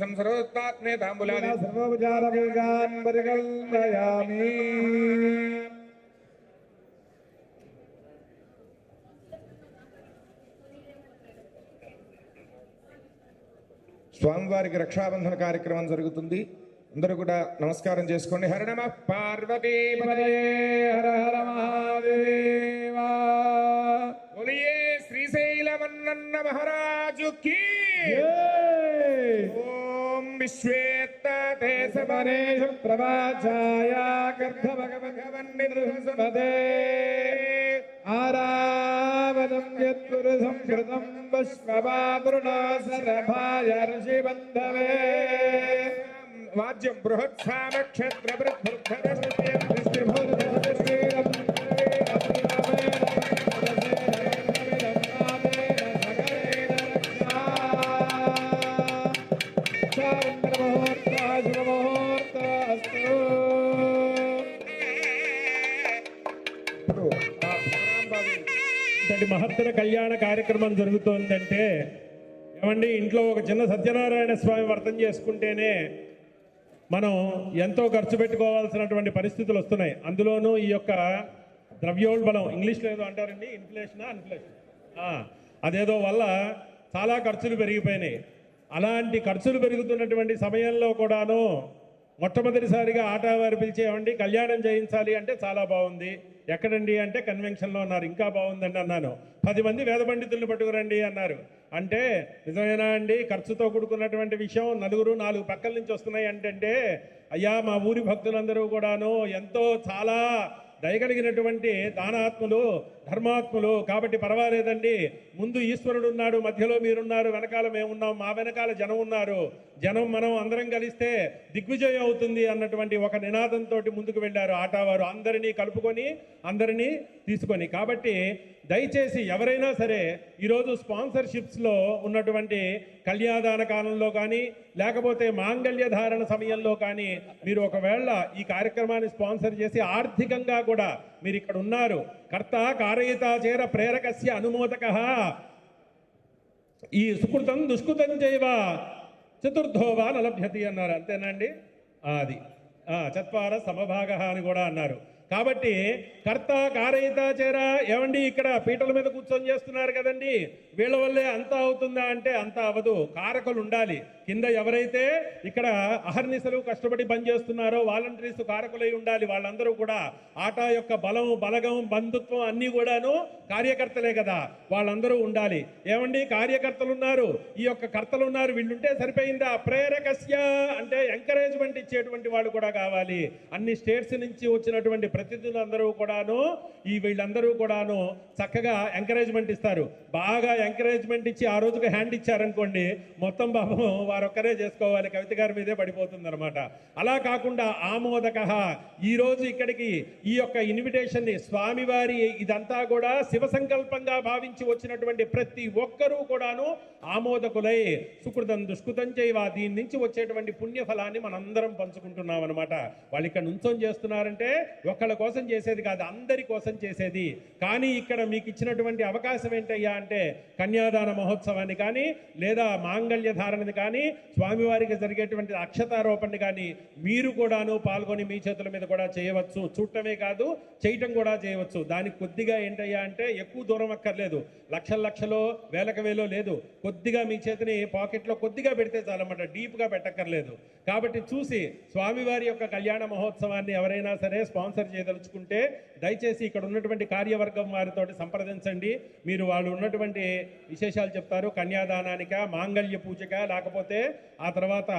सर्वोत्पात्ने तांबूलादि सर्वोपचारपूजान् परिकल्पयामि। స్వామివారికి రక్షాబంధన కార్యక్రమం జరుగుతుంది. అందరూ కూడా నమస్కారం చేసుకోండి. హర నమః పార్వతీపతయే హర హర మహాదేవ. బోలియే శ్రీశైలమన్నన్న మహారాజు కీ. ఓం విశ్వేత్తే సమనేష ప్రభాఛాయ గర్ధ భగవన్నిధృసమదే ఆరావనం యత్పురు సంస్కృతం పుష్పవాదృణాసరభాయ ఋషిబంధవే. వాద్యం బృహత్సా నక్షత్ర మహత్తర కళ్యాణ కార్యక్రమం జరుగుతోందంటే ఏమండి, ఇంట్లో ఒక చిన్న సత్యనారాయణ స్వామి వ్రతం చేసుకుంటేనే మనం ఎంతో ఖర్చు పెట్టుకోవాల్సినటువంటి పరిస్థితులు వస్తున్నాయి. అందులోనూ ఈ యొక్క ద్రవ్యోల్బణం, ఇంగ్లీష్లో ఏదో అంటారండి, ఇన్ఫ్లేషన్ అదేదో వల్ల చాలా ఖర్చులు పెరిగిపోయినాయి. అలాంటి ఖర్చులు పెరుగుతున్నటువంటి సమయంలో కూడాను మొట్టమొదటిసారిగా ఆటవారు పిలిచేవండి కళ్యాణం చేయించాలి అంటే చాలా బాగుంది. ఎక్కడండి అంటే కన్వెన్షన్లో అన్నారు. ఇంకా బాగుందండి అన్నాను. 10 మంది వేద పండితుల్ని పట్టుకురండి అన్నారు. అంటే నిజమేనా అండి, ఖర్చుతో కూడుకున్నటువంటి విషయం, 4 పక్కల నుంచి వస్తున్నాయి అంటే అయ్యా మా ఊరి భక్తులందరూ కూడాను ఎంతో చాలా దయగలిగినటువంటి దానాత్ములు, ధర్మాత్ములు, కాబట్టి పర్వాలేదండి. ముందు ఈశ్వరుడు ఉన్నాడు, మధ్యలో మీరున్నారు, వెనకాల మేమున్నాం, మా వెనకాల జనం ఉన్నారు, జనం మనం అందరం కలిస్తే దిగ్విజయం అవుతుంది అన్నటువంటి ఒక నినాదంతో ముందుకు వెళ్ళారు ఆటవారు. అందరినీ కలుపుకొని అందరినీ తీసుకొని. కాబట్టి దయచేసి ఎవరైనా సరే ఈరోజు స్పాన్సర్షిప్స్లో ఉన్నటువంటి కళ్యాణదాన కాలంలో కానీ లేకపోతే మాంగళ్య ధారణ సమయంలో కానీ మీరు ఒకవేళ ఈ కార్యక్రమాన్ని స్పాన్సర్ చేసి ఆర్థికంగా కూడా మీరు ఇక్కడ ఉన్నారు, కర్త కారయితా చేర ప్రేరకస్య అనుమోదక ఈ సుకృతం దుష్కృతం చేయవ చతుర్థోవా నలభ్యతి అన్నారు. అంతేనండి, అది చత్వార సమభాగ అని కూడా అన్నారు. కాబట్టి కర్త కారయితా చేరా ఏమండి, ఇక్కడ పీటల మీద కూర్చొని చేస్తున్నారు కదండి, వీళ్ళ వల్లే అంతా అవుతుందా అంటే అంతా అవ్వదు. కారకులు ఉండాలి. కింద ఎవరైతే ఇక్కడ అహర్నిశలు కష్టపడి పనిచేస్తున్నారో వాలంటీర్స్ కారకులై ఉండాలి. వాళ్ళందరూ కూడా ఆట యొక్క బలం, బలగం, బంధుత్వం అన్నీ కూడాను కార్యకర్తలే కదా, వాళ్ళందరూ ఉండాలి. ఏమండి, కార్యకర్తలు ఉన్నారు, ఈ యొక్క కర్తలు ఉన్నారు, వీళ్ళుంటే సరిపోయిందా? ప్రేరకస్య అంటే ఎంకరేజ్మెంట్ ఇచ్చేటువంటి వాళ్ళు కూడా కావాలి. అన్ని స్టేట్స్ నుంచి వచ్చినటువంటి ప్రతినిధులందరూ కూడాను వీళ్ళందరూ కూడాను చక్కగా ఎంకరేజ్మెంట్ ఇస్తారు. బాగా ఎంకరేజ్మెంట్ ఇచ్చి ఆ రోజుకి హ్యాండ్ ఇచ్చారనుకోండి, మొత్తం పాపం వారొక్కరే చేసుకోవాలి, కవిత గారి మీదే పడిపోతుంది అనమాట. అలా కాకుండా ఆమోదక ఈ రోజు ఇక్కడికి ఈ యొక్క ఇన్విటేషన్ ని స్వామివారి ఇదంతా కూడా శివ సంకల్పంగా భావించి వచ్చినటువంటి ప్రతి ఒక్కరూ కూడాను ఆమోదకులై సుకృతం దుష్కృతం చేయవా దీని నుంచి వచ్చేటువంటి పుణ్య ఫలాన్ని మనందరం పంచుకుంటున్నాం అనమాట. వాళ్ళు ఇక్కడ నుంచొని చేస్తున్నారంటే ఒక్కళ్ళ కోసం చేసేది కాదు, అందరి కోసం చేసేది. కానీ ఇక్కడ మీకు ఇచ్చినటువంటి అవకాశం ఏంటయ్యా అంటే కన్యాదాన మహోత్సవాన్ని కానీ లేదా మాంగళ్య ధారణని కానీ స్వామివారికి జరిగేటువంటి అక్షతారోపణని కానీ మీరు కూడాను పాల్గొని మీ చేతుల మీద కూడా చేయవచ్చు. చూడటమే కాదు చేయటం కూడా చేయవచ్చు. దానికి కొద్దిగా ఏంటయ్యా అంటే ఎక్కువ దూరం అక్కర్లేదు, లక్షలో వేలకు వేలో లేదు, కొద్దిగా మీ చేతిని పాకెట్లో కొద్దిగా పెడితే చాలన్నమాట, డీప్గా పెట్టక్కర్లేదు. కాబట్టి చూసి స్వామివారి యొక్క కళ్యాణ మహోత్సవాన్ని ఎవరైనా సరే స్పాన్సర్ చేయదలుచుకుంటే దయచేసి ఇక్కడ ఉన్నటువంటి కార్యవర్గం వారితో సంప్రదించండి. మీరు వాళ్ళు ఉన్నటువంటి విశేషాలు చెప్తారు. కన్యాదానానిక, మాంగళ్య పూజక, లేకపోతే ఆ తర్వాత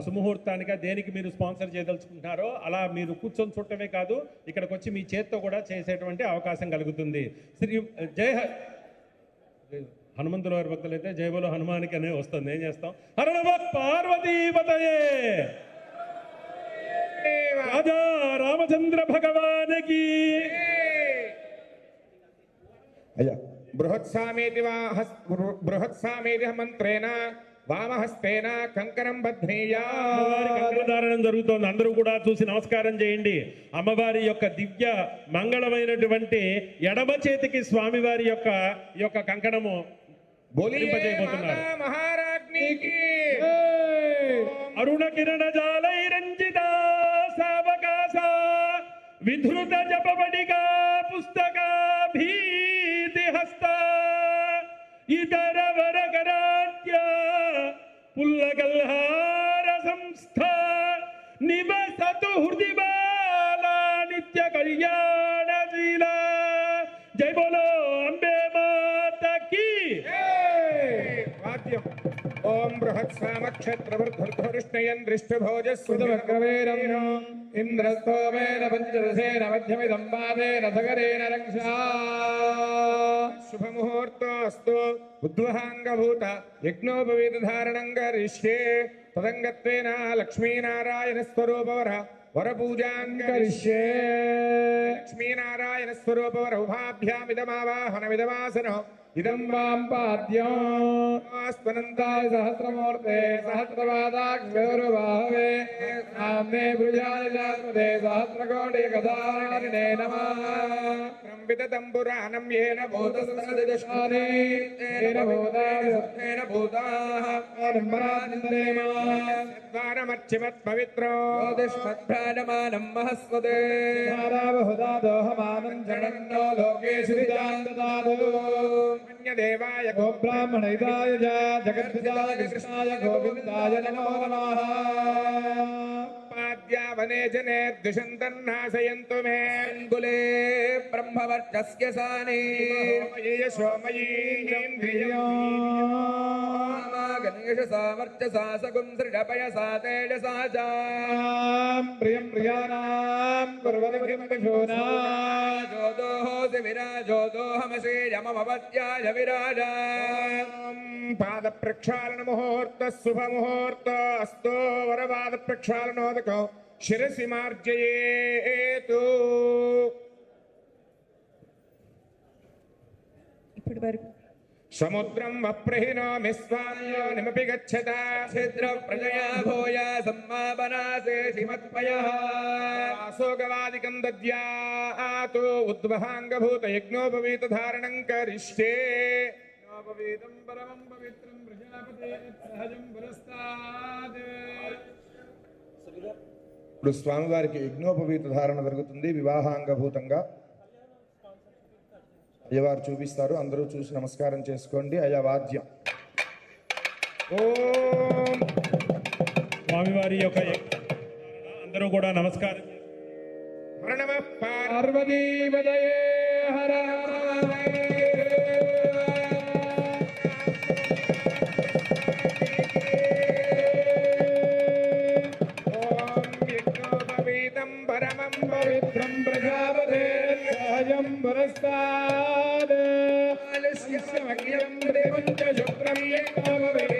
సుముహూర్తానిక, దేనికి మీరు స్పాన్సర్ చేయదలుచుకుంటున్నారో అలా మీరు కూర్చొని చూడటమే కాదు ఇక్కడికి వచ్చి మీ చేత్తో కూడా చేసేటువంటి అవకాశం కలుగుతుంది. శ్రీ జయ హనుమంతుల వారి భక్తులు అయితే జయబోలో హనుమానికి అనే వస్తుంది. ఏం చేస్తాం? హర నమః పార్వతీపతయే రాజా రామచంద్ర భగవానికి. అయ్యా బృహత్సామేతి మంత్రేణ వామహస్తేన కంకణం బధ్నేయా. కంకణధారణం జరుగుతోంది. అందరూ కూడా చూసి నమస్కారం చేయండి. అమ్మవారి యొక్క దివ్య మంగళమైనటువంటి ఎడమ చేతికి స్వామివారి యొక్క కంకణము బోలింపజేయబోతున్నారు. మహారాజ్ఞికి అరుణ కిరణ జాలైరంజిత సావకాశ విధృత జపవడిగా పుస్తక భీతి హస్త ఇతర వరకరాట్య పుల్లగల్హార సంస్థ నివసతు హృది బాలా నిత్య కళ్యాణశీల. జై బోలో అంబే మాతకి. వాద్యం ఓం బృహత్సామక్షత్రవృద్ధృష్ణయన్ దృష్టభోజస్వదవక్రవేరం ఇంద్రస్తోమేన పంచదశేన మధ్యమిదం పాదేన సగరేణ రక్షా. శుభముహూర్తోస్తు ఉద్వహాంగభూత యజ్ఞోపవీతధారణం కరిష్యే. తదంగత్వేన లక్ష్మీనారాయణ స్వరూపవర వరపూజాం కరిష్యే. లక్ష్మీనారాయణ స్వరూపవర ఉభాభ్యామిదమావాహనమిదమాసనో ఇదం వాం పాద్యం స్వనందాయ సహస్రమూర్తే సహస్రపాదాక్షౌరబాహవే నామ్నే భుజానిలాత్మదే సహస్రకోటి గదారిణే నమః. విదతంబురానం యేన భూతసంసదశానే తేన భూతాః భూతాః నిర్మలానందేమ ద్వారమర్చిమత్ పవిత్రో జ్యోతిష్మద్భ్రాజమానం మహస్వదే. బహుదా దోహమానం జగన్నో లోకేషు విజాందదాదు. దేవాయ గోబ్రాహ్మణైదాయ జగద్విజాయ కృష్ణాయ గోవిందాయ నమో నమః. పాద్యావనే జనే ద్విషంతన్నాశయంతు మే అంగులే బ్రహ్మవర్చస్య సానే గణేష సామర్చసా సగుం సృఢపయసా తేజసా చ. ప్రియం ప్రియాణాం కుర్వన్ ప్రియం పశూనా. జోదోహోసి విరాజోదోహమశేయమవత్యాయ విరాజ. పాద ప్రక్షాళన ముహూర్త శుభ ముహూర్త అస్తో వరపాద ప్రక్షాళనోదకం శిరసి మార్జయేతు. ఇప్పటి వరకు సముద్రం వప్రహిణోమి స్వాయోనిమపి గచ్చత. ఛిద్ర ప్రజయా భూయ సమ్మాపనాసే శ్రీమత్పయః. అశోకవాదికం దద్యాతు ఉద్వహాంగభూత యజ్ఞోపవీతధారణం కరిష్యే. పవిత్రం పరమం పవిత్రం ప్రజాపతే సహజం పురస్తాద్. ఇప్పుడు స్వామివారికి యజ్ఞోపవీత ధారణ జరుగుతుంది వివాహాంగభూతంగా. అయ్యవారు చూపిస్తారు, అందరూ చూసి నమస్కారం చేసుకోండి. అయ్యా వాద్యం. ఓం స్వామివారి యొక్క అందరూ కూడా నమస్కారం. హర నమః పార్వతీపతయే హర హర. యజ్ఞోపవీతం పరమం పవిత్రం ప్రజాపతే సహజం పురస్తాద్. శుక్రం యజ్ఞోపవీతం